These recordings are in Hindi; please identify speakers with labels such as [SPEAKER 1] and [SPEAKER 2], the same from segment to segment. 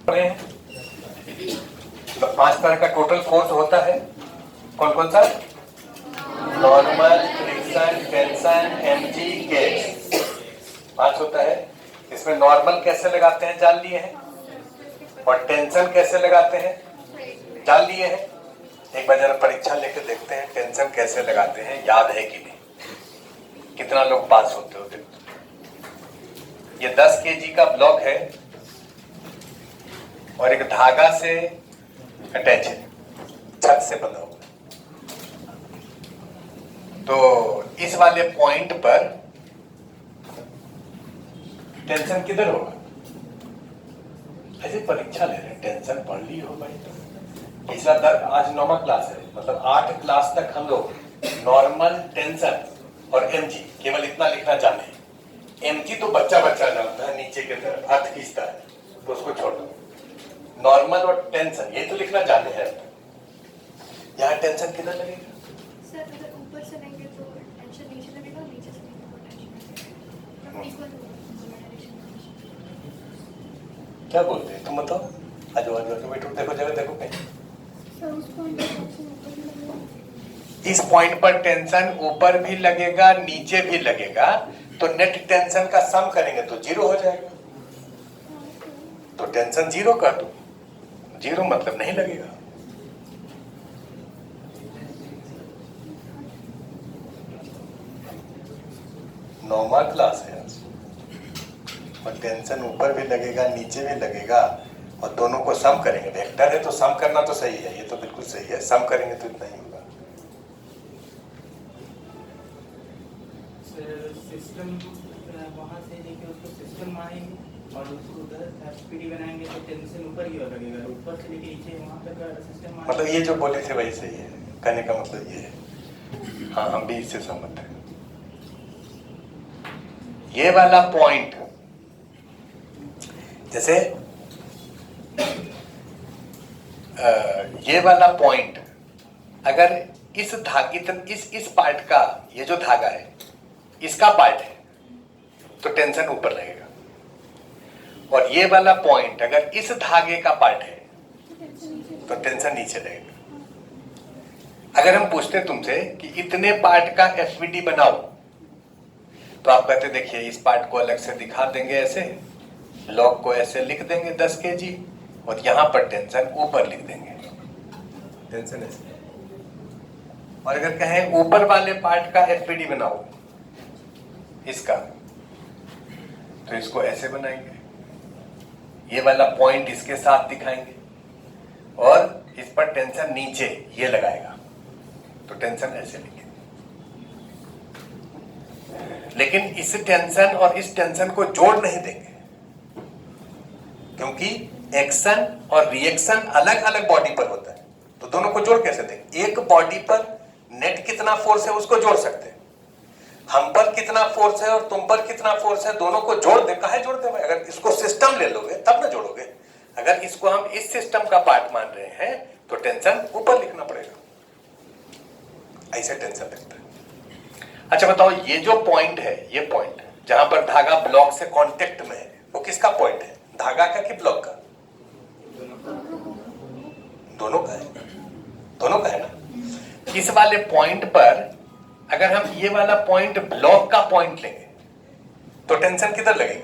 [SPEAKER 1] तो 5 तरह का टोटल फोर्स होता है। कौन कौन सा? नॉर्मल, फ्रिक्शन, टेंशन, एमजी, केज, 5 होता है। इसमें नॉर्मल कैसे लगाते हैं जान लिए हैं, और टेंशन कैसे लगाते हैं जान लिए हैं। एक बार जरा परीक्षा लेके देखते हैं टेंशन कैसे लगाते हैं, याद है कि नहीं, कितना लोग पास होते हो। ये 10 केजी का ब्लॉक है और एक धागा से अटैच है, छत से बंधा हुआ। तो इस वाले पॉइंट पर टेंशन किधर होगा? ऐसे परीक्षा ले रहे हैं, टेंशन पढ़ ली हो भाई। तो तीसरा दर आज 9वां क्लास है, मतलब 8 क्लास तक हम लोग नॉर्मल, टेंशन और एमजी केवल इतना लिखना जाने। एमजी तो बच्चा जानता है, नीचे की तरफ अर्थ खींचता है, तो उसको छोड़ दो। नॉर्मल और टेंशन ये तो लिखना जाने हैं। यहाँ टेंशन कितना लगेगा?
[SPEAKER 2] सर अगर ऊपर से लेंगे तो टेंशन नीचे लगेगा, नीचे से लेंगे तो टेंशन इक्वल होगा।
[SPEAKER 1] क्या बोलते हैं तुम बताओ? आज बैठो, देखो जगह देखो कहीं।
[SPEAKER 2] सर उस पॉइंट पर टेंशन ऊपर भी लगेगा।
[SPEAKER 1] इस पॉइंट पर टेंशन ऊपर भी लगेगा, नीचे भी लगेगा, तो नेट टेंशन का सम करेंगे तो 0 हो जाएगा। तो टेंशन 0 कर दो, 0 मतलब नहीं लगेगा। नॉर्मल क्लास है और टेंशन ऊपर भी लगेगा, नीचे भी लगेगा, और दोनों को सम करेंगे। वेक्टर है तो सम करना तो सही है, ये तो बिल्कुल सही है। सम करेंगे तो इतना ही होगा।
[SPEAKER 3] सिस्टम वहाँ से लेके उसको सिस्टम मानेंगे और उसको उधर एसपीडी बनाएंगे तो टेंशन ऊपर ही लगेगा, ऊपर से लेके नीचे वहाँ तक सिस्टम।
[SPEAKER 1] मतलब ये जो बोले थे वही सही है, कहने का मतलब ये है। हाँ, हम भी इससे सहमत हैं। ये वाला पॉइंट जैसे ये वाला पॉइंट अगर इस इस पार्ट का, ये जो धागा है इसका पार्ट है तो टेंशन ऊपर लगेगा, और ये वाला पॉइंट अगर इस धागे का पार्ट है तो टेंशन नीचे लगेगा। अगर हम पूछते तुमसे कि इतने पार्ट का एफवीडी बनाओ, तो आप कहते देखिए इस पार्ट को अलग से दिखा देंगे, ऐसे ब्लॉक को ऐसे लिख देंगे 10 केजी, और यहां पर टेंशन ऊपर लिख देंगे, टेंशन ऐसे। और अगर कहें ऊपर वाले पार्ट का एफपीडी बनाओ इसका, तो इसको ऐसे बनाएंगे, ये वाला पॉइंट इसके साथ दिखाएंगे, और इस पर टेंशन नीचे ये लगाएगा, तो टेंशन ऐसे लिखेंगे। लेकिन इस टेंशन और इस टेंशन को जोड़ नहीं देंगे, क्योंकि एक्शन और रिएक्शन अलग अलग बॉडी पर होता है, तो दोनों को जोड़ कैसे देंगे? एक बॉडी पर नेट कितना फोर्स है उसको जोड़ सकते हैं, हम पर कितना फोर्स है और तुम पर कितना फोर्स है, दोनों को जोड़ दे। काहे जोड़ दे भाई? अगर इसको सिस्टम ले लोगे तब ना जोड़ोगे। अगर इसको हम इस सिस्टम का पार्ट मान रहे हैं तो टेंशन ऊपर लिखना पड़ेगा, ऐसे टेंशन लगता है। अच्छा बताओ, ये जो पॉइंट है, ये पॉइंट जहां पर धागा ब्लॉक से कांटेक्ट में है, वो किसका पॉइंट है? धागा का कि ब्लॉक का? दोनों का है, दोनों का है ना। इस वाले पॉइंट पर अगर हम ये वाला पॉइंट ब्लॉक का पॉइंट लेंगे तो टेंशन किधर लगेगा?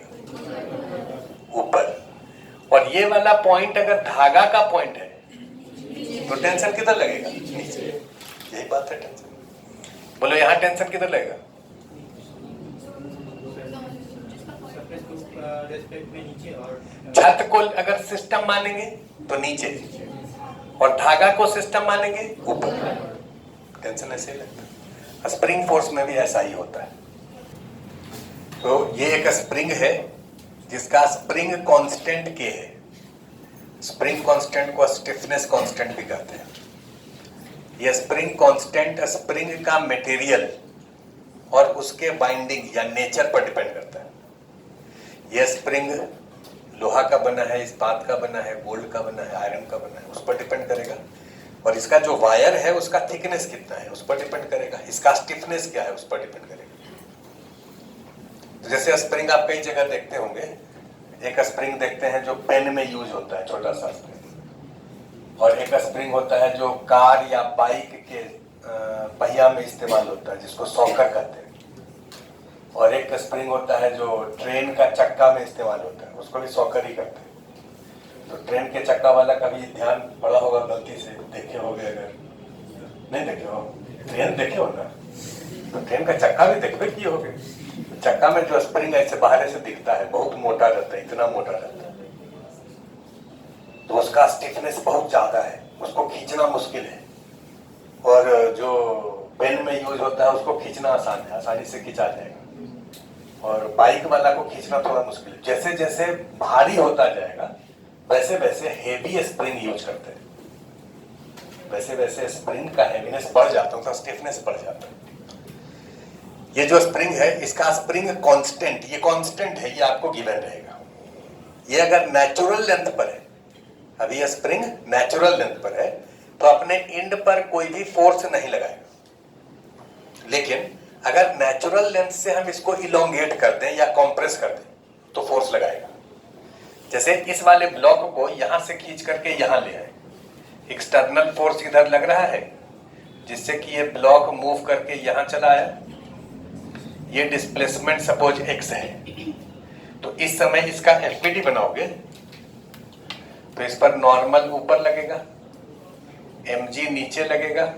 [SPEAKER 1] ऊपर। और ये वाला पॉइंट अगर धागा का पॉइंट है तो टेंशन किधर लगेगा? नीचे। यही बात है टेंशन। बोलो यहाँ टेंशन किधर लगेगा? छत को अगर सिस्टम मानेंगे तो नीचे, और धागा को सिस्टम मानेंगे ऊपर। टेंशन ऐसे ही लगता है। स्प्रिंग फोर्स में भी ऐसा ही होता है। तो ये एक स्प्रिंग है जिसका स्प्रिंग कांस्टेंट के है। स्प्रिंग कांस्टेंट को स्टिफनेस कांस्टेंट भी कहते हैं। यह स्प्रिंग कांस्टेंट स्प्रिंग का मटेरियल और उसके बाइंडिंग या नेचर पर डिपेंड करता है। यह स्प्रिंग लोहा का बना है, इस्पात का बना है, गोल्ड का बना है, आयरन का बना है, उस पर डिपेंड करेगा। और इसका जो वायर है उसका थिकनेस कितना है उस पर डिपेंड करेगा। इसका स्टिफनेस क्या है उस पर डिपेंड करेगा। तो जैसे स्प्रिंग आप कई जगह देखते होंगे, एक स्प्रिंग देखते हैं जो पेन में यूज होता है, छोटा सा स्प्रिंग, और एक स्प्रिंग होता है जो कार या बाइक के पहिया में इस्तेमाल होता है, जिसको सॉकर कहते हैं, और एक स्प्रिंग होता है जो ट्रेन का चक्का में इस्तेमाल होता है, उसको भी सॉकर ही कहते हैं। तो ट्रेन के चक्का वाला कभी ध्यान पड़ा होगा, गलती से देखे होगे, अगर नहीं देखे हो ट्रेन देखे हो ना, तो ट्रेन का चक्का भी देखो किए होगे। चक्का में जो स्प्रिंग ऐसे बाहर से दिखता है, बहुत मोटा रहता है, इतना मोटा रहता है, तो उसका स्टिफनेस बहुत ज्यादा है, उसको खींचना मुश्किल है। और जो पेन में यूज होता है उसको खींचना आसान है, आसानी से खींचा जाएगा, और बाइक वाला को खींचना थोड़ा मुश्किल है। जैसे जैसे भारी होता जाएगा वैसे वैसे हेवी स्प्रिंग यूज करते हैं, वैसे वैसे स्प्रिंग का हेवीनेस बढ़ जाता है, उसका स्टिफनेस बढ़ जाता है। ये जो स्प्रिंग है, इसका स्प्रिंग कांस्टेंट, ये कांस्टेंट है, ये आपको गिवन रहेगा। ये अगर नेचुरल लेंथ पर है, अभी ये स्प्रिंग नेचुरल लेंथ पर है, तो अपने एंड पर कोई भी फोर्स नहीं लगाएगा। लेकिन अगर नेचुरल लेंथ से हम इसको इलोंगेट कर दें या कॉम्प्रेस कर दें तो फोर्स लगाएगा। जैसे इस वाले ब्लॉक को यहां से खींच करके यहां ले आए, एक्सटर्नल फोर्स इधर लग रहा है जिससे कि ये ब्लॉक मूव करके यहां चला आया। ये डिस्प्लेसमेंट सपोज x है, तो इस समय इसका एफपीडी बनाओगे तो इस पर नॉर्मल ऊपर लगेगा, mg नीचे लगेगा।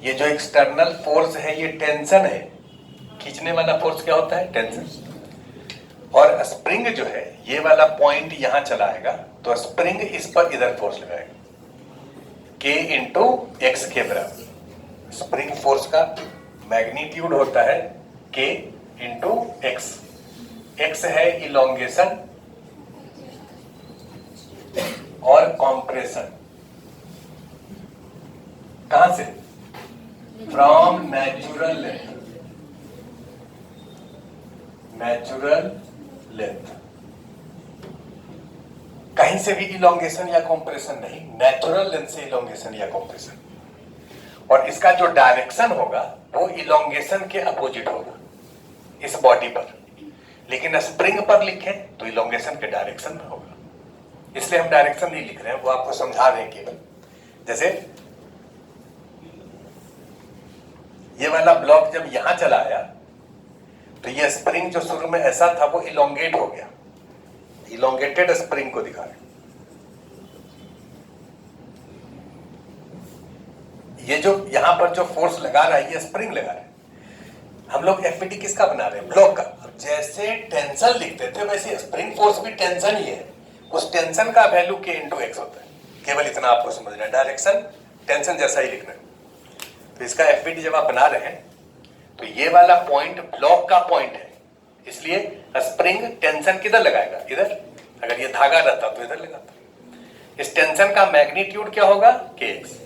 [SPEAKER 1] ये जो एक्सटर्नल फोर्स है ये टेंशन है, खींचने वाला फोर्स क्या होता है? टेंशन। और स्प्रिंग जो है ये वाला पॉइंट यहां चला आएगा, तो स्प्रिंग इस पर इधर फोर्स लगाएगा, k इंटू एक्स के बराबर। स्प्रिंग फोर्स का मैग्नीट्यूड होता है k इंटू एक्स। एक्स है इलोंगेशन और कॉम्प्रेशन। कहां से? From natural length, natural length. कहीं से भी इलोंगेशन या कॉम्प्रेशन नहीं, नेचुरल लेंथ से इलोंगेशन या कॉम्प्रेशन। और इसका जो डायरेक्शन होगा वो इलोंगेशन के अपोजिट होगा इस बॉडी पर, लेकिन स्प्रिंग पर लिखें तो इलोंगेशन के डायरेक्शन में होगा। इसलिए हम डायरेक्शन नहीं लिख रहे हैं, वो आपको समझा रहे हैं केवल। जैसे ये वाला ब्लॉक जब यहां चला आया तो ये स्प्रिंग जो शुरू में ऐसा था वो इलोंगेट हो गया, इलोंगेटेड स्प्रिंग को दिखा रहे। ये जो यहां पर जो फोर्स लगा रहा है ये स्प्रिंग लगा रहा है। हम लोग एफपीटी किसका बना रहे हैं? ब्लॉक का। जैसे टेंशन लिखते थे वैसे स्प्रिंग फोर्स भी टेंशन ही है, उस टेंशन का वैल्यू k इंटू एक्स होता है। केवल इतना आपको समझना है, डायरेक्शन टेंशन जैसा ही लिखना है। तो इसका एफपीटी जब आप बना रहे हैं तो ये वाला पॉइंट ब्लॉक का पॉइंट है, इसलिए स्प्रिंग टेंशन किधर लगाएगा? इधर। अगर ये धागा रहता तो इधर लगाता। इस टेंशन का मैग्नीट्यूड क्या होगा? kx।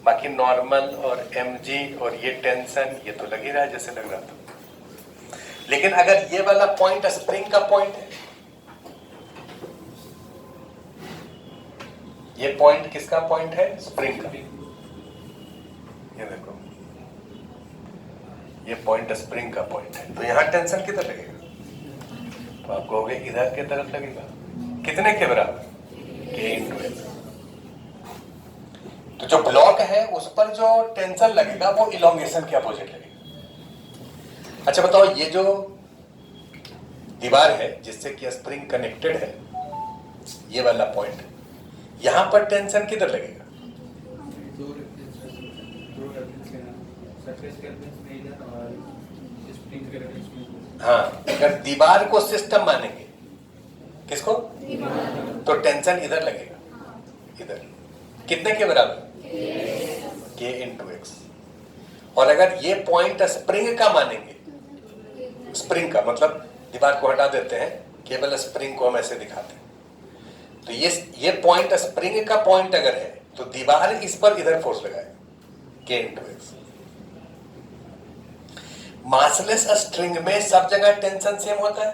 [SPEAKER 1] बाकी नॉर्मल और mg और ये टेंशन ये तो लग ही रहा है जैसे लग रहा था। लेकिन अगर ये वाला पॉइंट स्प्रिंग का पॉइंट है, ये पॉइंट किसका पॉइंट है? स्प्रिंग का। ये देखो, ये पॉइंट स्प्रिंग का पॉइंट है, तो यहां टेंशन किधर लगेगा? तो आप कहोगे इधर के तरफ लगेगा। कितने के बराबर? k into x. तो जो ब्लॉक है उस पर जो टेंशन लगेगा वो इलोंगेशन के अपोजिट लगेगा। अच्छा बताओ, ये जो दीवार है जिससे कि स्प्रिंग कनेक्टेड है, ये वाला पॉइंट, यहां पर टेंशन किधर लगेगा? हाँ, अगर दीवार को सिस्टम मानेंगे, किसको? तो टेंशन इधर लगेगा, इधर। कितने के बराबर? k into x. और अगर ये पॉइंट स्प्रिंग का मानेंगे, स्प्रिंग का मतलब दीवार को हटा देते हैं, केवल स्प्रिंग को हम ऐसे दिखाते हैं, तो ये पॉइंट स्प्रिंग का पॉइंट अगर है तो दीवार इस पर इधर फोर्स लगाएगा, k into x. Massless string में सब जगह टेंशन सेम होता है।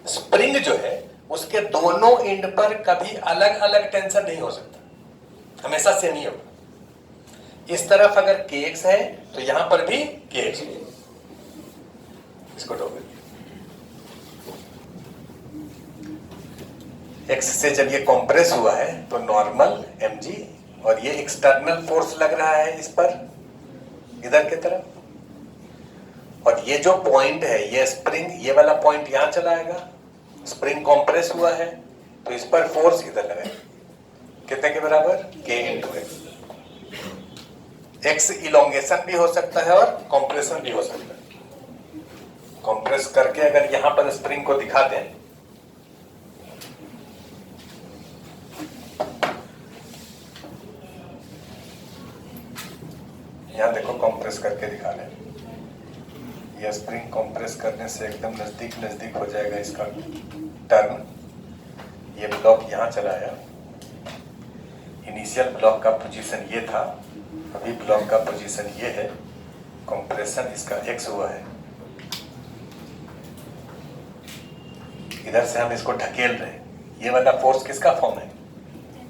[SPEAKER 1] स्प्रिंग जो है उसके दोनों एंड पर कभी अलग अलग टेंशन नहीं हो सकता, हमेशा सेम ही होगा। इस तरफ अगर kx है तो यहां पर भी kx है। इसको एक्स से जब ये कंप्रेस हुआ है तो नॉर्मल mg, और ये एक्सटर्नल फोर्स लग रहा है इस पर इधर की तरफ, और ये जो पॉइंट है ये स्प्रिंग, ये वाला पॉइंट यहां चला आएगा, स्प्रिंग कंप्रेस हुआ है तो इस पर फोर्स इधर लगाएगा, कितने के बराबर, k into x. X elongation भी हो सकता है और कंप्रेशन भी हो सकता है। कंप्रेस करके अगर यहां पर स्प्रिंग को दिखा दें, यहां देखो कंप्रेस करके दिखा दें, यह स्प्रिंग कंप्रेस करने से एकदम नजदीक नजदीक हो जाएगा इसका टर्न। ये ब्लॉक यहां चला आया, इनिशियल ब्लॉक का पोजीशन ये था, अभी ब्लॉक का पोजीशन ये है, कंप्रेशन इसका एक्स हुआ है, इधर से हम इसको ढकेल रहे हैं। ये वाला फोर्स किसका फॉर्म है,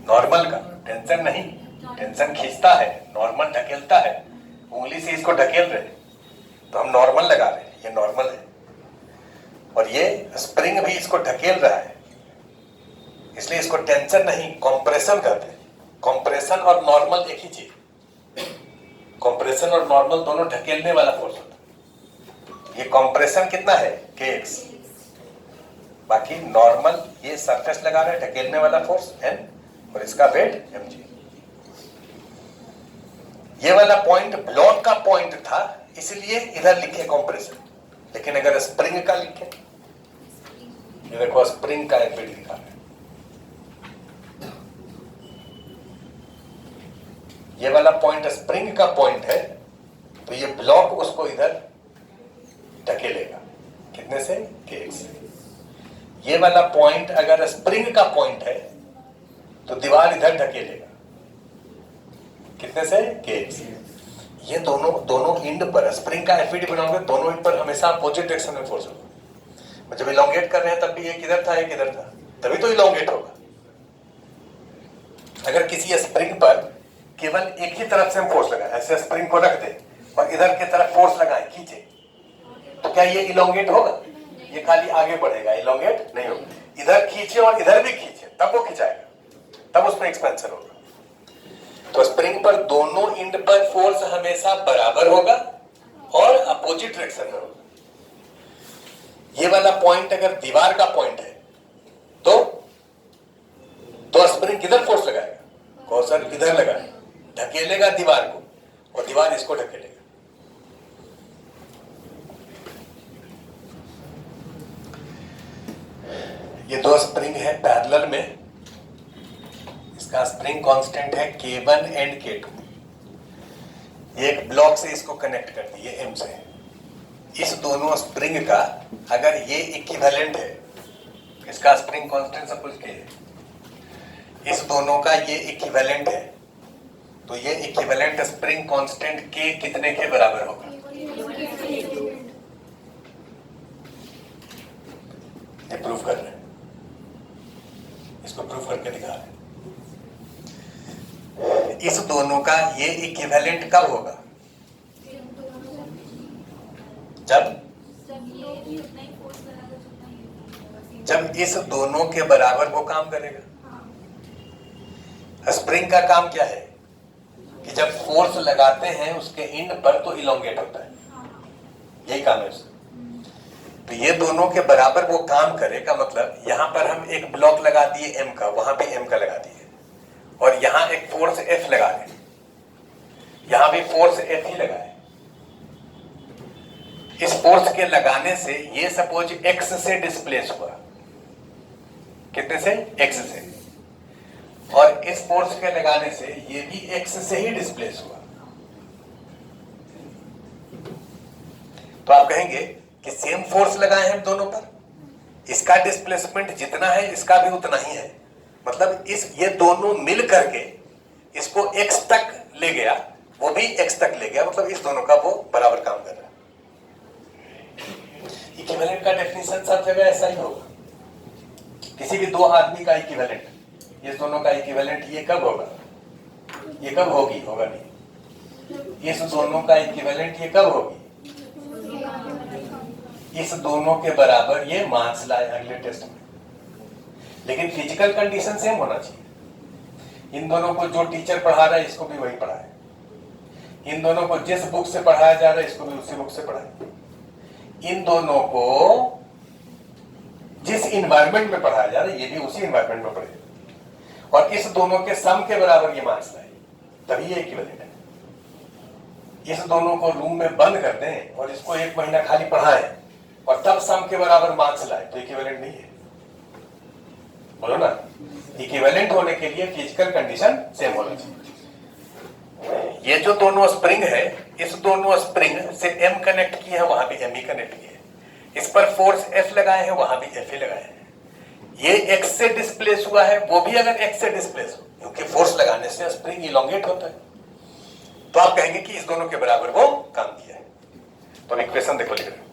[SPEAKER 1] नॉर्मल का, टेंशन नहीं, टेंशन खींचता है, नॉर्मल ढकेलता है, उंगली से इसको ढकेल रहे हैं तो हम नॉर्मल लगा रहे हैं, ये नॉर्मल है, और ये स्प्रिंग भी इसको ढकेल रहा है, इसलिए इसको टेंशन नहीं कंप्रेशन कहते हैं। कंप्रेशन और नॉर्मल एक ही चीज, कंप्रेशन और नॉर्मल दोनों ढकेलने वाला फोर्स होता है। ये कंप्रेशन कितना है, kx, बाकी नॉर्मल ये सरफेस लगा रहा है, ढकेलने वाला फोर्स n, और इसका वेट mg। ये वाला पॉइंट ब्लॉक का पॉइंट था, इसलिए इधर लिखे कंप्रेशन, लेकिन अगर स्प्रिंग का लिखे, ये देखो स्प्रिंग का एक वेट लिखा है, ये वाला पॉइंट स्प्रिंग का पॉइंट है, तो ये ब्लॉक उसको इधर ढकेलेगा, कितने से, kx से। ये वाला पॉइंट अगर स्प्रिंग का पॉइंट है तो दीवार इधर ढकेलेगा, कितने से, kx से। ये दोनों इंड पर स्प्रिंग का एफईडी बनाओगे, दोनों इंड पर हमेशा अपोजिट डायरेक्शन में फोर्स होगा। जब इलोंगेट कर रहे हैं तब भी ये किधर था, ये किधर था, तभी तो इलोंगेट होगा। अगर किसी स्प्रिंग पर केवल एक ही तरफ से हम फोर्स लगाए, ऐसे स्प्रिंग को रख दे और इधर की तरफ फोर्स लगाए, खींचे, तो क्या ये इलोंगेट होगा, ये खाली आगे बढ़ेगा, इलोंगेट नहीं होगा। इधर खींचे और इधर भी खींचे, तब वो खिंचाएगा, तब उसमें एक्सपेंशन होगा। तो स्प्रिंग पर दोनों इंड पर फोर्स हमेशा बराबर होगा और अपोजिट डायरेक्शन में होगा। ये वाला पॉइंट अगर दीवार का पॉइंट है तो स्प्रिंग किधर फोर्स लगाएगा, कौशल इधर लगाएगा, ढकेलेगा दीवार को, और दीवार इसको ढकेलेगा। ये दो स्प्रिंग है पैरेलल में, इसका स्प्रिंग कांस्टेंट है K1 एंड K2। एक ब्लॉक से इसको कनेक्ट कर दिए M से। इस दोनों स्प्रिंग का अगर ये इक्विवेलेंट है, इसका स्प्रिंग कांस्टेंट सपोज K है, इस दोनों का ये इक्विवेलेंट है, तो ये इक्विवेलेंट स्प्रिंग कांस्टेंट K कितने के बराबर होगा, ये प्रूफ कर रहे हैं, इसको प्रूफ करके दिखा रहे हैं। इस दोनों का ये इक्विवेलेंट कब होगा, जब इस दोनों के बराबर वो काम करेगा। स्प्रिंग का काम क्या है कि जब फोर्स लगाते हैं उसके इंड पर तो इलोंगेट होता है, यही काम है उसका। तो ये दोनों के बराबर वो काम करेगा, मतलब यहां पर हम एक ब्लॉक लगा दिए M का, वहां भी M का लगा दिए, और यहां एक फोर्स F लगा दें, यहां भी फोर्स F ही लगाए। इस फोर्स के लगाने से ये सपोज X से डिस्प्लेस हुआ, कितने से, X से, और इस फोर्स के लगाने से ये भी X से ही डिस्प्लेस हुआ। तो आप कहेंगे कि सेम फोर्स लगाए हैं दोनों पर, इसका डिस्प्लेसमेंट जितना है इसका भी उतना ही है, मतलब ये दोनों मिल करके इसको x तक ले गया, वो भी x तक ले गया, मतलब इस दोनों का वो बराबर काम कर रहा है। इक्विवेलेंट का डेफिनेशन सब जगह ऐसा ही होगा। किसी भी दो आदमी का इक्विवेलेंट, ये दोनों का इक्विवेलेंट ये कब होगा, ये कब होगी, होगा नहीं। इस दोनों का इक्विवेलेंट ये कब होगी, इस दोनों के बराबर, ये मार्क्स लाए अगले टेस्ट में। लेकिन फिजिकल कंडीशन सेम होना चाहिए। इन दोनों को जो टीचर पढ़ा रहा है इसको भी वही पढ़ाए, इन दोनों को जिस बुक से पढ़ाया जा रहा है इसको भी उसी बुक से पढ़ाए, इन दोनों को जिस इन्वायरमेंट में पढ़ाया जा रहा है ये भी उसी इन्वायरमेंट में पढ़े, और इस दोनों के सम के बराबर ये मार्क्स लाए, तभी ये इक्विवेलेंट है। इस दोनों को रूम में बंद कर दें और इसको 1 महीना खाली पढ़ाएं और तब सम के बराबर मार्क्स लाए तो इक्विवेलेंट नहीं है। बोलो ना, इक्विवेलेंट होने के लिए फिजिकल कंडीशन सेम होना चाहिए। ये जो दोनों स्प्रिंग है, इस दोनों स्प्रिंग से M कनेक्ट किए हैं, वहां भी M ही कनेक्ट किए हैं। इस पर फोर्स F लगाए हैं, वहां भी F ही लगाए हैं। ये X से डिस्प्लेस हुआ है, वो भी अगर X से डिस्प्लेस हो, क्योंकि फोर्स लगाने से स्प्रिंग इलोंगेट होता है, तो आप कहेंगे कि इस दोनों के बराबर वो काम किया है। तो इक्वेशन देखो लिख रहे हो,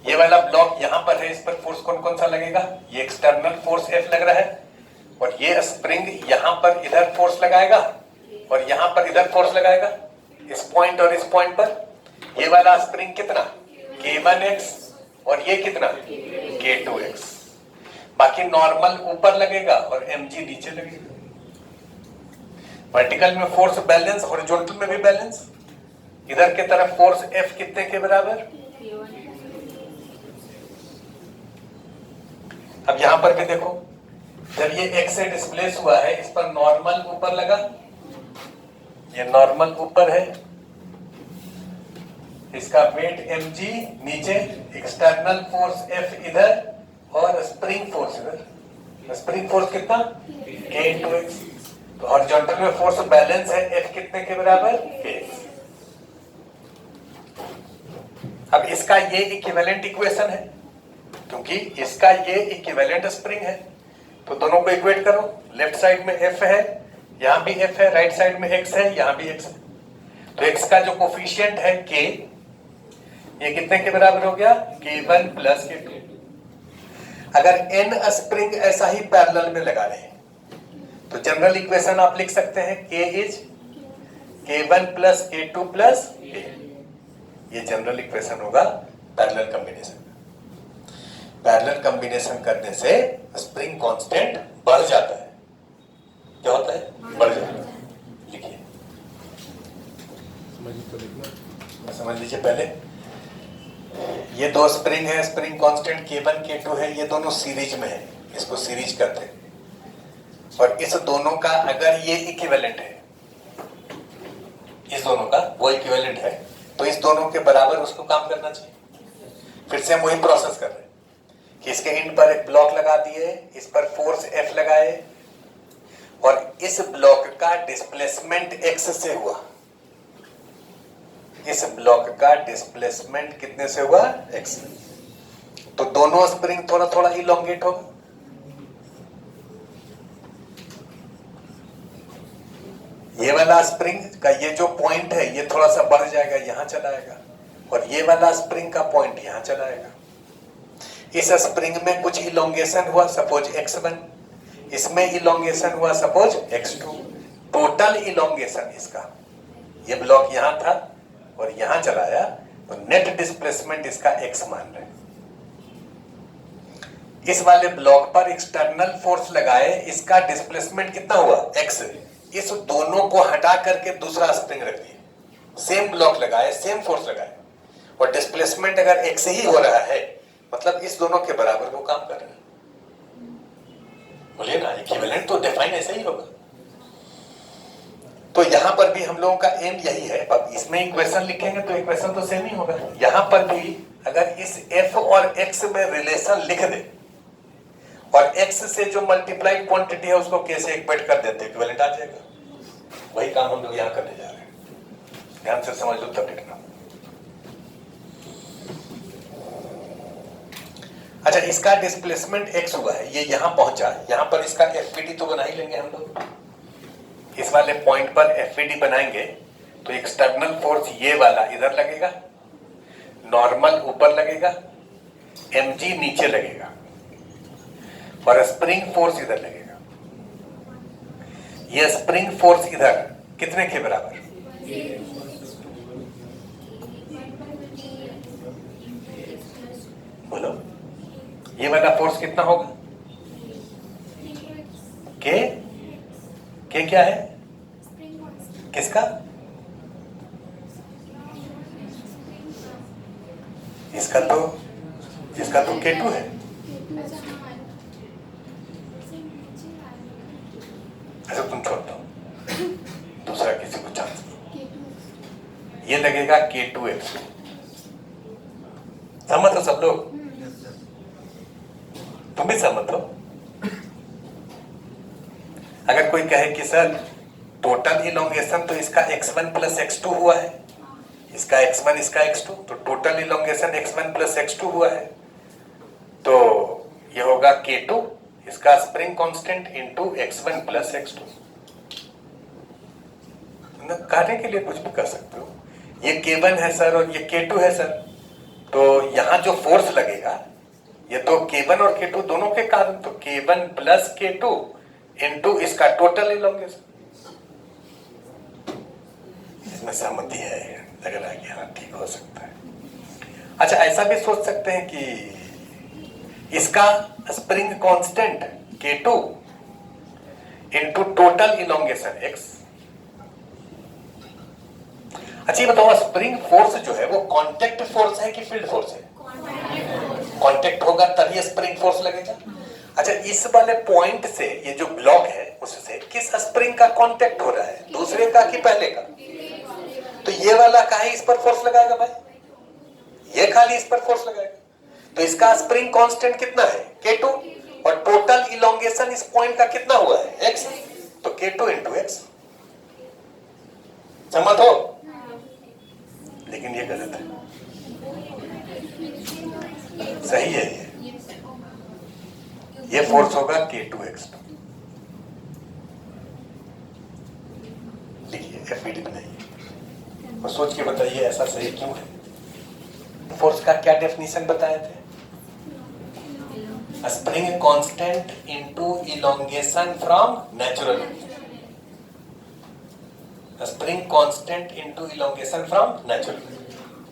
[SPEAKER 1] ये वाला ब्लॉक यहां पर है, इस पर फोर्स कौन कौन सा लगेगा, ये एक्सटर्नल फोर्स F लग रहा है, और ये स्प्रिंग यहां पर इधर फोर्स लगाएगा और यहां पर इधर फोर्स लगाएगा, इस पॉइंट और इस पॉइंट पर। ये वाला स्प्रिंग कितना K1X और ये कितना K2X। बाकी नॉर्मल ऊपर लगेगा और mg नीचे लगेगा। वर्टिकल में फोर्स बैलेंस, हॉरिजॉन्टल में भी बैलेंस। इधर के तरफ फोर्स F कितने के बराबर, अब यहां पर भी देखो, जब ये X से डिस्प्लेस हुआ है, इस पर नॉर्मल ऊपर लगा, ये नॉर्मल ऊपर है, इसका वेट mg नीचे, एक्सटर्नल फोर्स F इधर और स्प्रिंग फोर्स इधर। स्प्रिंग फोर्स कितना K2X। तो हॉरिजॉन्टल में फोर्स बैलेंस है, F कितने के बराबर K। अब इसका ये इक्विवेलेंट इक्वेशन है, क्योंकि इसका ये इक्विवेलेंट स्प्रिंग है, तो दोनों को इक्वेट करो। लेफ्ट साइड में F है, यहां भी F है, राइट साइड में X है, यहां भी X है, तो X का जो कोफिशिएंट है K, ये कितने के बराबर हो गया K1 प्लस K2। अगर n स्प्रिंग ऐसा ही पैरेलल में लगा रहे हैं तो जनरल इक्वेशन आप लिख सकते हैं K is K1 plus K2 plus K। ये जनरल इक्वेशन होगा पैरेलल कॉम्बिनेशन। पैरेलल कॉम्बिनेशन करने से स्प्रिंग कांस्टेंट बढ़ जाता है। क्या होता है, बढ़ जाता है। लिखिए, समझ लीजिए पहले, ये दो स्प्रिंग है, स्प्रिंग कांस्टेंट K1 K2 है, ये दोनों सीरीज में है, इसको सीरीज करते हैं, और इस दोनों का अगर ये इक्विवेलेंट है, इस दोनों का वो इक्विवेलेंट है, तो इस दोनों के बराबर उसको काम करना चाहिए। फिर से हम वही प्रोसेस कर रहे हैं कि इसके एंड पर एक ब्लॉक लगा दिए, इस पर फोर्स F लगाए, और इस ब्लॉक का डिस्प्लेसमेंट X से हुआ, इस ब्लॉक का डिस्प्लेसमेंट कितने से हुआ X। तो दोनों स्प्रिंग थोड़ा थोड़ा इलोंगेट होगा। ये वाला स्प्रिंग का ये जो पॉइंट है ये थोड़ा सा बढ़ जाएगा, यहां चला आएगा, और ये वाला स्प्रिंग का पॉइंट यहां चला आएगा। इस स्प्रिंग में कुछ इलोंगेशन हुआ, सपोज X1, इसमें इलोंगेशन हुआ सपोज X2। टोटल इलोंगेशन इसका, ये ब्लॉक यहां था और यहां चलाया, तो नेट डिस्प्लेसमेंट इसका X मान रहे। इस वाले ब्लॉक पर एक्सटर्नल फोर्स लगाए, इसका डिस्प्लेसमेंट कितना हुआ X। इस दोनों को हटा करके दूसरा स्प्रिंग रख दिए, सेम ब्लॉक लगाए, सेम फोर्स लगाए, और डिस्प्लेसमेंट अगर X ही हो रहा है, मतलब इस दोनों के बराबर वो काम कर रहा है। बोलिए ना, इक्विवेलेंट तो डिफाइन ऐसे ही होगा। तो यहां पर भी हम लोगों का एम यही है। अब इसमें इक्वेशन लिखेंगे तो इक्वेशन तो सेम ही होगा। यहां पर भी अगर इस F और X में रिलेशन लिख दे और X से जो मल्टीप्लाइड क्वांटिटी है उसको K से इक्वेट कर देते, इक्विवेलेंट आ जाएगा। वही काम हम लोग यहां करने जा रहे हैं, ध्यान से समझ लो तब लिखना। अच्छा, इसका डिस्प्लेसमेंट X हुआ है, ये यहां पहुंचा, यहां पर इसका FVD तो बना ही लेंगे हम लोग। इस वाले पॉइंट पर FVD बनाएंगे तो एक्सटर्नल फोर्स ये वाला इधर लगेगा, नॉर्मल ऊपर लगेगा, mg नीचे लगेगा, और स्प्रिंग फोर्स इधर लगेगा। ये स्प्रिंग फोर्स इधर कितने के बराबर, बोलो, ये वाला फोर्स कितना होगा, के क्या है?
[SPEAKER 2] स्प्रिंग कांस्टेंट
[SPEAKER 1] किसका? इसका तो K2 है। अच्छा तुम छोड़ दो, दूसरा किसी को चांस दो। ये लगेगा K2X2। सहमत हो सब लोग? तुम भी सहमत हो? अगर कोई कहे कि सर टोटल इलोंगेशन तो इसका x1 प्लस x2 हुआ है, इसका x1 इसका x2, तो total elongation x1 plus x2 हुआ है, तो ये होगा K2 इसका spring constant into x1 plus x2। कहने के लिए कुछ भी कर सकते हो। ये K1 है सर और ये K2 है सर, तो यहां जो फोर्स लगेगा ये तो K1 और K2 दोनों के कारण, तो K1 प्लस K2 इनटू इसका टोटल इलोंगेशन। इसमें सहमति है, लग रहा है कि हाँ ठीक हो सकता है। अच्छा ऐसा भी सोच सकते हैं कि इसका spring constant K2 into total elongation x। अच्छा ये बताओ स्प्रिंग फोर्स जो है वो कांटेक्ट फोर्स है कि फील्ड फोर्स है? कांटेक्ट होगा तभी स्प्रिंग फोर्स लगेगा। अच्छा इस वाले पॉइंट से ये जो ब्लॉक है उससे किस स्प्रिंग का कांटेक्ट हो रहा है, दूसरे का कि पहले का? तो ये वाला काहे इस पर फोर्स लगाएगा भाई? ये खाली इस पर फोर्स लगाएगा, तो इसका स्प्रिंग कांस्टेंट कितना है? K2, और टोटल इलोंगेशन इस पॉइंट का कितना हुआ है? x, तो K2 इंटू x। समझ हो? लेकिन ये गलत है, सही है ये फोर्स होगा K2X2। लिखिए एफिडिक नहीं, और सोच के बताइए ऐसा सही क्यों है? फोर्स का क्या डेफिनेशन बताए थे? Spring constant into elongation from natural. Spring constant into elongation from natural.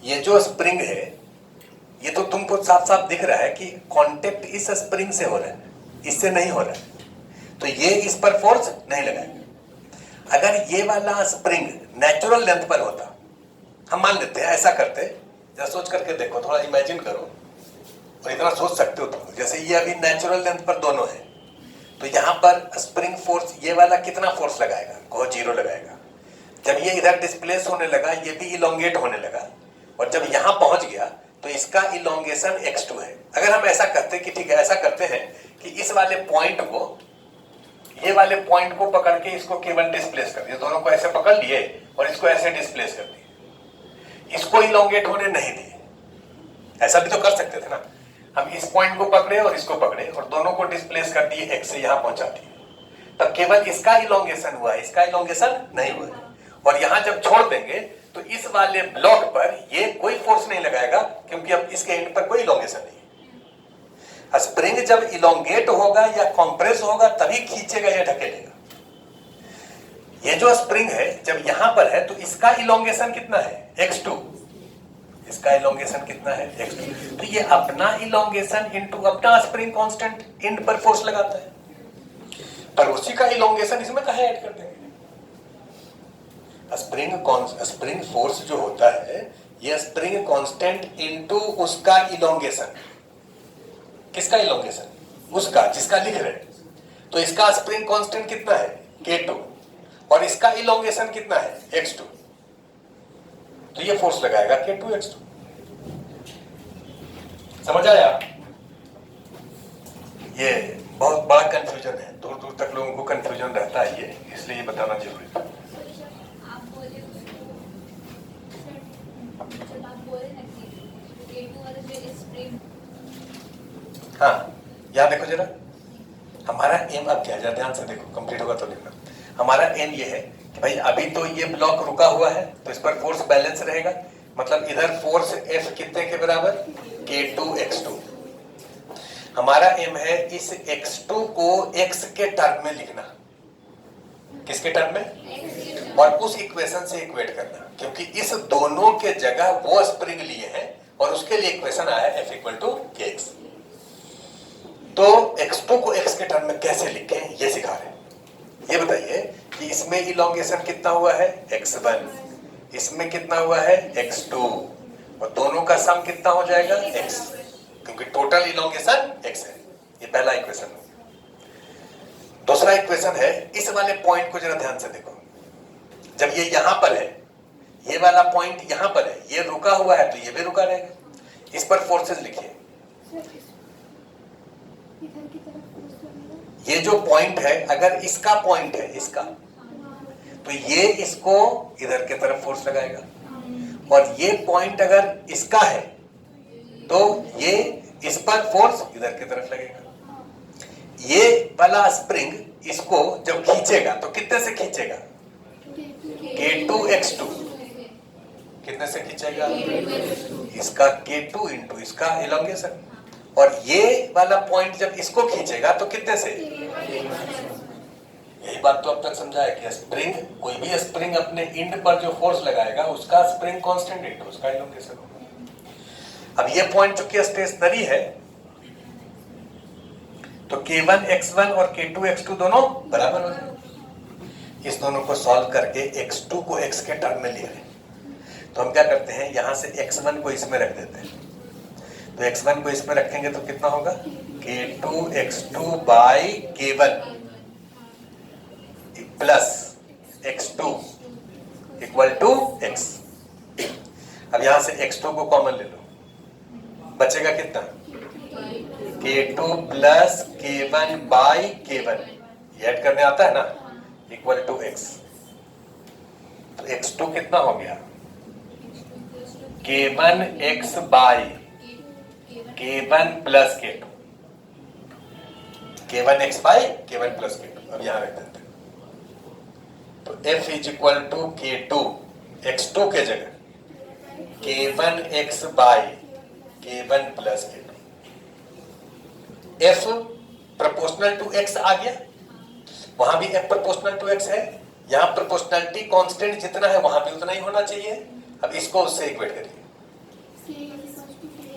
[SPEAKER 1] ये जो स्प्रिंग है ये तो तुमको साफ साफ दिख रहा है कि कांटेक्ट इस स्प्रिंग से हो रहा है, इससे नहीं हो रहा है, तो ये इस पर फोर्स नहीं लगाएगा। अगर ये वाला स्प्रिंग नेचुरल लेंथ पर होता, हम मान लेते हैं ऐसा करते, जरा सोच करके देखो, थोड़ा इमेजिन करो, और इतना सोच सकते हो तुम, जैसे ये अभी नेचुरल लेंथ पर दोनों है, तो यहाँ पर स्प्रिंग फोर्स ये वाला कितना फोर्स लगाएगा? को 0 लगाएगा। जब ये इधर डिस्प्लेस होने लगा ये भी इलोंगेट होने लगा, और जब यहाँ पहुंच गया तो इसका इलोंगेशन x2 है। अगर हम ऐसा करते कि ठीक है ऐसा करते हैं कि इस वाले पॉइंट को, ये वाले पॉइंट को पकड़ के इसको केवल डिस्प्लेस कर दिया, दोनों को ऐसे पकड़ लिए और इसको ऐसे डिस्प्लेस कर दिए, इसको इलोंगेट होने नहीं दिए। ऐसा भी तो कर सकते थे ना, हम इस पॉइंट को पकड़े और इसको पकड़े और दोनों को डिस्प्लेस कर दिए, x से यहां पहुंचा दिए, तब केवल इसका इलोंगेशन हुआ, इसका इलोंगेशन नहीं हुआ। और यहां जब छोड़ देंगे तो इस वाले ब्लॉक पर ये कोई फोर्स नहीं लगाएगा, क्योंकि अब इसके एंड पर कोई इलोंगेशन नहीं। स्प्रिंग जब इलोंगेट होगा या कंप्रेस होगा तभी खींचेगा या ढकेलेगा। ये जो स्प्रिंग है जब यहां पर है तो इसका इलोंगेशन कितना है? x2। इसका इलोंगेशन कितना है? x2। तो ये अपना इलोंगेशन इनटू अपना स्प्रिंग कांस्टेंट एंड पर फोर्स लगाता है, पर उसी का इलोंगेशन इसमें कहां ऐड कर देंगे? स्प्रिंग फोर्स जो होता है ये स्प्रिंग कांस्टेंट इनटू उसका इलोंगेशन। किसका इलोंगेशन? उसका, जिसका लिख रहे हैं। तो इसका स्प्रिंग कांस्टेंट कितना है? K2, और इसका इलोंगेशन कितना है? x2। तो ये फोर्स लगाएगा K2X2। समझ आया? ये बहुत बड़ा कंफ्यूजन है, दूर दूर तक लोगों को कंफ्यूजन रहता है ये, इसलिए ये बताना जरूरी था। हाँ यहाँ देखो जरा, हमारा एम अब क्या है, जरा ध्यान से देखो, कंप्लीट होगा तो लिखना। हमारा एम ये है कि भाई अभी तो ये ब्लॉक रुका हुआ है तो इस पर फोर्स बैलेंस रहेगा, मतलब इधर फोर्स F कितने के बराबर? K2X2। हमारा एम है इस x2 को x के टर्म में लिखना। किसके टर्म में? और उस इक्वेशन से इक्वेट करना, क्योंकि इस दोनों के जगह वो स्प्रिंग लिए हैं और उसके लिए इक्वेशन आया F = kx। तो x2 को x के टर्म में कैसे लिखें ये सिखा रहे हैं। ये बताइए कि इसमें इलोंगेशन कितना हुआ है x1, इसमें कितना हुआ है x2, और दोनों का सम कितना हो जाएगा x, क्योंकि टोटल इलोंगेशन x है। ये पहला इक्वेशन हो। दूसरा इक्वेशन है, इस वाले पॉइंट को जरा ध्यान से देखो। जब ये यहां पर है, ये वाला पॉइंट यहां पर है, ये रुका हुआ है तो ये भी रुका रहेगा। इस पर फोर्सेस लिखिए।
[SPEAKER 2] इधर की तरफ फोर्स लगेगा।
[SPEAKER 1] ये जो पॉइंट है, अगर इसका पॉइंट है इसका, तो ये इसको इधर के तरफ फोर्स लगाएगा, और ये पॉइंट अगर इसका है तो ये इस पर फोर्स इधर की तरफ लगेगा। ये वाला स्प्रिंग इसको जब खींचेगा तो कितने से खींचेगा? K2x2। कितने से खींचेगा? इसका K2 इंटू इसका इलोंगेशन। और ये वाला पॉइंट जब इसको खींचेगा तो कितने से? यही बात तो अब तक समझा है कि स्प्रिंग, कोई भी स्प्रिंग अपने इंड पर जो फोर्स लगाएगा उसका स्प्रिंग कांस्टेंट इंटू उसका इलोंगेशन होगा। अब ये पॉइंट चूंकि स्टेशनरी है तो K1x1 और K2x2 दोनों बराबर हो जाएंगे। इस दोनों को सॉल्व करके x2 को x के टर्म में ले लें। तो हम क्या करते हैं, यहां से x1 को इसमें रख देते हैं। तो x1 को इसमें रखेंगे तो कितना होगा? K2x2 by K1 plus x2 equal to x। अब यहां से x2 को कॉमन ले लो, बचेगा कितना? K2 plus K1 by K1, ये ऐड करने आता है ना, इक्वल टू x। तो x2 कितना हो गया? K1x by K1 plus K2, K1x by K1 plus K2। अब यहां रख देते हैं। तो F is equal to K2 x2 के जगह K1x by K1 plus K2। F proportional to x आ गया, वहां भी F प्रोपोर्शनल टू x है। यहां प्रोपोर्शनलिटी कांस्टेंट जितना है वहां भी उतना ही होना चाहिए। अब इसको उससे इक्वेट करिए,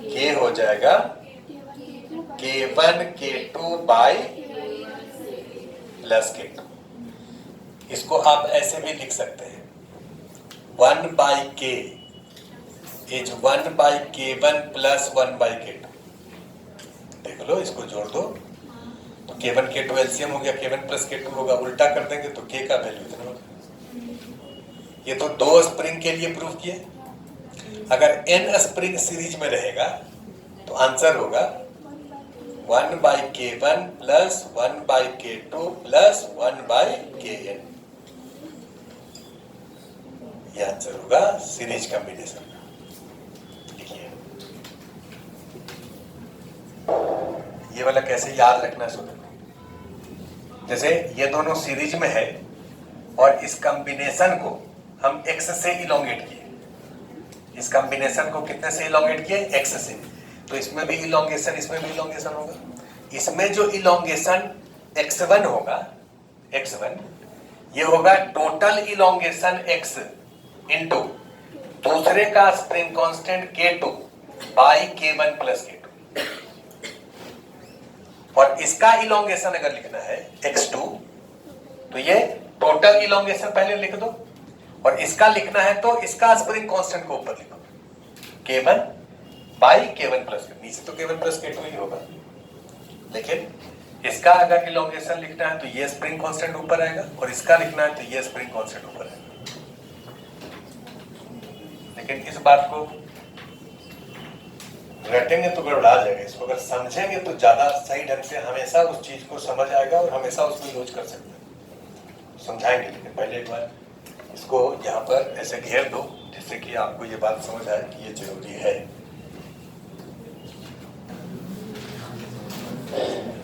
[SPEAKER 1] K हो जाएगा K1 K2 by plus K2। इसको आप ऐसे भी लिख सकते हैं, 1 by K is 1 by K1 plus 1 by K2। देख लो, इसको जोड़ दो तो K1 K2 एलसीएम हो गया, K1 प्लस K2 होगा। उल्टा कर देंगे तो K का वैल्यू इतना होगा। ये तो दो स्प्रिंग के लिए प्रूव किए। अगर n स्प्रिंग सीरीज में रहेगा तो आंसर होगा 1 by K1 plus 1 by K2 plus 1 by Kn। ये आंसर होगा सीरीज कॉम्बिनेशन। ये वाला कैसे याद रखना है सुनो। जैसे ये दोनों सीरीज में है और इस कॉम्बिनेशन को हम x से इलोंगेट किए। इस कॉम्बिनेशन को कितने से इलोंगेट किए? x से। तो इसमें भी इलोंगेशन, इसमें भी इलोंगेशन होगा। इसमें जो इलोंगेशन x1 होगा, x1, ये होगा टोटल इलोंगेशन x इंटू दूसरे का spring constant K2 by K1 plus K2। और इसका इलोंगेशन अगर लिखना है x2 तो ये टोटल इलोंगेशन पहले लिख दो, और इसका लिखना है तो इसका स्प्रिंग कांस्टेंट को ऊपर लिखो, K1 by K1 plus K2। नीचे तो K1 प्लस K2 ही होगा, लेकिन इसका अगर इलोंगेशन लिखना है तो ये स्प्रिंग कांस्टेंट ऊपर आएगा, और इसका लिखना है तो ये स्प्रिंग कांस्टेंट ऊपर आएगा। लेकिन इस बात को रटेंगे तो गड़बड़ा जाएगा। इसको अगर समझेंगे तो ज्यादा सही ढंग से हमेशा उस चीज को समझ आएगा और हमेशा उसको यूज कर सकते हैं। समझाएंगे, लेकिन पहले एक बार इसको यहाँ पर ऐसे घेर दो जिससे कि आपको ये बात समझ आए कि ये जरूरी है।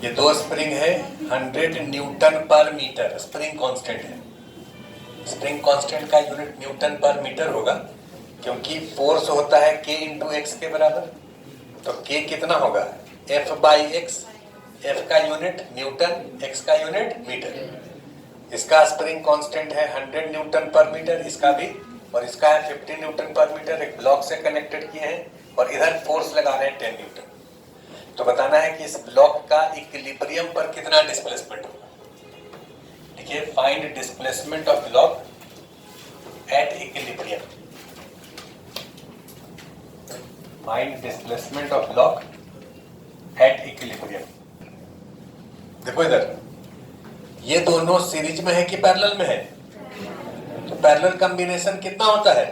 [SPEAKER 1] ये दो स्प्रिंग है, 100 न्यूटन पर मीटर स्प्रिंग कांस्टेंट है। स्प्रिंग कांस्टेंट का यूनिट न्यूटन पर मीटर होगा, क्योंकि फोर्स होता है K इंटू एक्स के बराबर। तो K कितना होगा? F by x. F का यूनिट न्यूटन, x का यूनिट मीटर। इसका स्प्रिंग कांस्टेंट है 100 न्यूटन पर मीटर, इसका भी, और इसका है 50 न्यूटन पर मीटर। एक ब्लॉक से कनेक्टेड किए हैं और इधर फोर्स लगा रहे हैं 10 न्यूटन। तो बताना है कि इस ब्लॉक का इक्विलिब्रियम पर कितना डिस्प्लेसमेंट होगा। लिखिए find displacement of block at equilibrium. Find displacement of block at equilibrium. देखो इधर, ये दोनों सीरीज में है कि पैरेलल में है? तो पैरेलल कॉम्बिनेशन कितना होता है?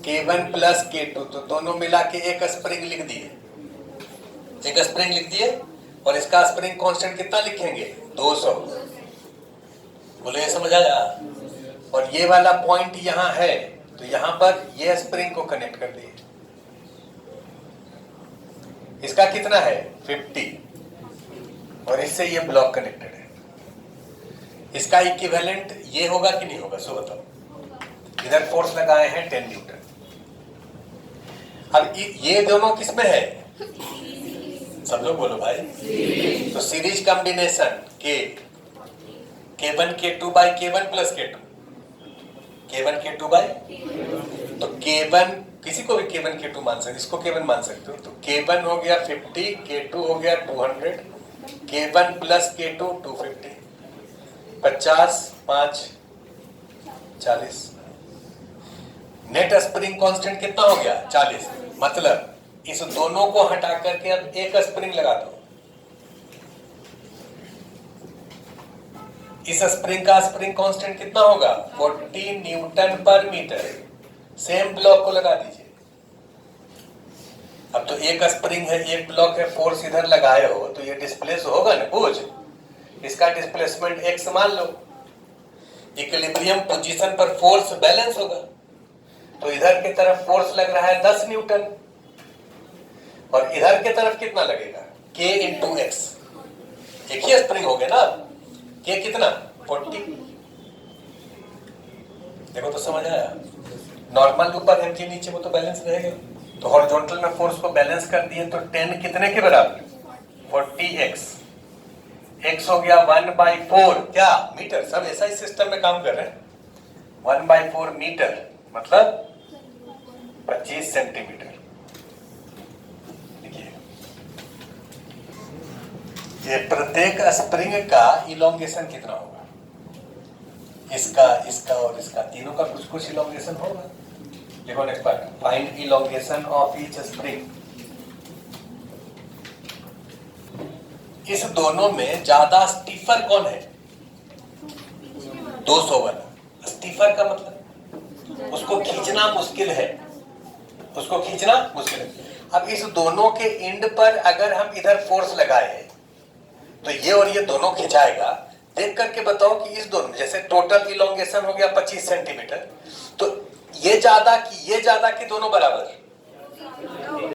[SPEAKER 1] K1 plus K2। तो दोनों मिला के एक स्प्रिंग लिख दिए, एक स्प्रिंग लिख दिए, और इसका स्प्रिंग कांस्टेंट कितना लिखेंगे? 200। बोले ये समझ आया? और ये वाला पॉइंट यहां है, तो यहां पर ये स्प्रिंग को कनेक्ट कर दिए। इसका कितना है? 50, और इससे ये ब्लॉक कनेक्टेड है। इसका इक्विवेलेंट ये होगा कि नहीं होगा? सो बताओ। इधर फोर्स लगाए हैं 10 न्यूटन। अब ये दोनों किसमें है? सब लोग बोलो भाई। तो series combination K1 K2 by K1 plus K2, K1 K2 by, तो K1 किसी को भी K1 K2 मान सकते, इसको K1 मान सकते हो। तो K1 हो गया 50, K2 हो गया 200, K1 plus K2 250, 50 5 40। Net spring constant कितना हो गया? 40। मतलब इस दोनों को हटा करके अब एक स्प्रिंग लगा दो। इस स्प्रिंग का स्प्रिंग कांस्टेंट कितना होगा? 40 न्यूटन पर मीटर। सेम ब्लॉक को लगा दीजिए। अब तो एक स्प्रिंग है, एक ब्लॉक है, फोर्स इधर लगाए हो तो ये डिस्प्लेस होगा ना कुछ। इसका डिस्प्लेसमेंट x मान लो। इक्विलिब्रियम पोजीशन पर फोर्स बैलेंस होगा, तो इधर की तरफ फोर्स लग रहा है 10 न्यूटन, और इधर की तरफ कितना लगेगा? K into x. एक ही स्प्रिंग हो गया ना। K कितना? 40। देखो तो समझ आया? नॉर्मल ऊपर mg नीचे, वो तो बैलेंस रहेगा। तो हॉरिजॉन्टल में फोर्स को बैलेंस कर दिए, तो 10 कितने के बराबर? 40x। x हो गया 1/4 क्या? मीटर। सब ऐसा ही सिस्टम में काम कर रहे हैं। 1/4 मीटर मतलब 25 सेंटीमीटर। देखिए, ये प्रत्येक स्प्रिंग का इलोंगेशन कितना होगा? इसका, इसका और इसका, तीनों का कुछ कुछ इलोंगेशन होगा। देखो next part, find elongation of each spring. इस दोनों में ज्यादा स्टीफर कौन है? 200 वाला। स्टीफर का मतलब उसको खींचना मुश्किल है, उसको खींचना मुश्किल है। अब इस दोनों के एंड पर अगर हम इधर फोर्स लगाए तो ये और ये दोनों खिंचाएगा। देख करके बताओ कि इस दोनों, जैसे टोटल इलोंगेशन हो गया 25 सेंटीमीटर, तो ये ज्यादा कि दोनों बराबर?